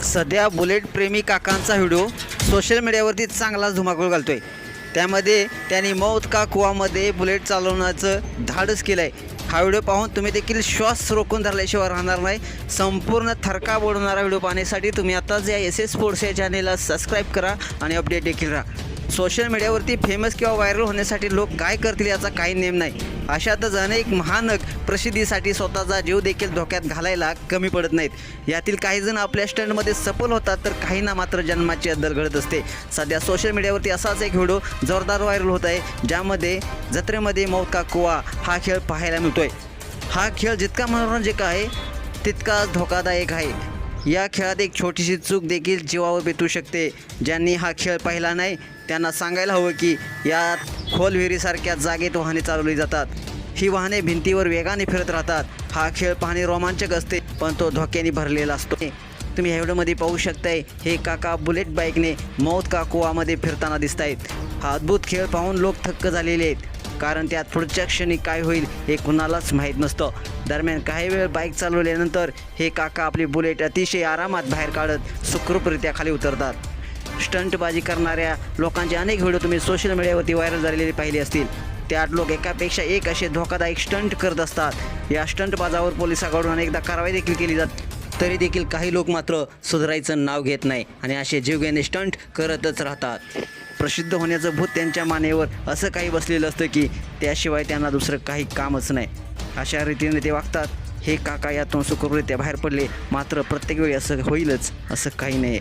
सध्या बुलेट प्रेमी काकांचा व्हिडिओ सोशल मीडियावरती चांगलाच धुमाकूळ घालतोय। त्यामध्ये त्यांनी मौत का कुआमध्ये बुलेट चालवण्याचं धाडस केलं आहे। हा व्हिडिओ पाहून तुम्ही देखील श्वास रोखून धरल्याशिवाय राहणार नाही। संपूर्ण थरका बोलणारा व्हिडिओ पाहण्यासाठी तुम्ही आताच या एस एस स्पोर्ट्स या चॅनेलला सबस्क्राईब करा आणि अपडेट देखील राहा। सोशल मीडियावरती फेमस किंवा व्हायरल होण्यासाठी लोक काय करतील याचा काही नेम नाही। अशातच अनेक महानग प्रसिद्धीसाठी स्वतःचा जीव देखील धोक्यात घालायला कमी पडत नाहीत। यातील काही जण आपल्या स्टंटमध्ये सफल होतात तर काहींना मात्र जन्माची अद्दल घडत असते। सध्या सोशल मीडियावरती असाच एक व्हिडिओ जोरदार व्हायरल होत आहे, ज्यामध्ये जत्रेमध्ये मौत का कुआ हा खेळ पाहायला मिळतोय। हा खेळ जितका मनोरंजक आहे तितकाच धोकादायक आहे। या खेळात एक छोटीशी चूक देखील जीवावर बेतू शकते। ज्यांनी हा खेळ पाहिला नाही त्यांना सांगायला हवं की या खोल विहिरीसारख्या जागेत वाहने चालवली जातात। ही वाहने भिंतीवर वेगाने फिरत राहतात। हा खेळ पाहणे रोमांचक असते, पण तो धोक्याने भरलेला असतो। तुम्ही ह्या व्हिडिओमध्ये पाहू शकताय, हे काका बुलेट बाईकने मौत का कुआमध्ये फिरताना दिसत आहेत। हा अद्भुत खेळ पाहून लोक थक्क झालेले आहेत, कारण त्यात पुढच्या क्षणी काय होईल हे कुणालाच माहीत नसतं। दरम्यान काही वेळ बाईक चालवल्यानंतर हे काका आपली बुलेट अतिशय आरामात बाहेर काढत सुखरूपरित्या खाली उतरतात। स्टंटबाजी करणाऱ्या लोकांचे अनेक व्हिडिओ तुम्ही सोशल मीडियावरती व्हायरल झालेले पाहिले असतील। त्यात लोक एकापेक्षा एक असे धोकादायक स्टंट करत असतात। या स्टंटबाजावर पोलिसांकडून अनेकदा कारवाई देखील केली जाते, तरी देखील काही लोक मात्र सुधारायचं नाव घेत नाही आणि असे जीवघेणे स्टंट करतच राहतात। प्रसिद्ध होण्याचं भूत त्यांच्या मानेवर असं काही बसलेलं असतं की त्याशिवाय त्यांना दुसरं काही कामच नाही। अशा रीतीने ते वागतात। हे काका यातून सुखरूपरित्या बाहेर पडले, मात्र प्रत्येक वेळी असं होईलच असं काही नाही।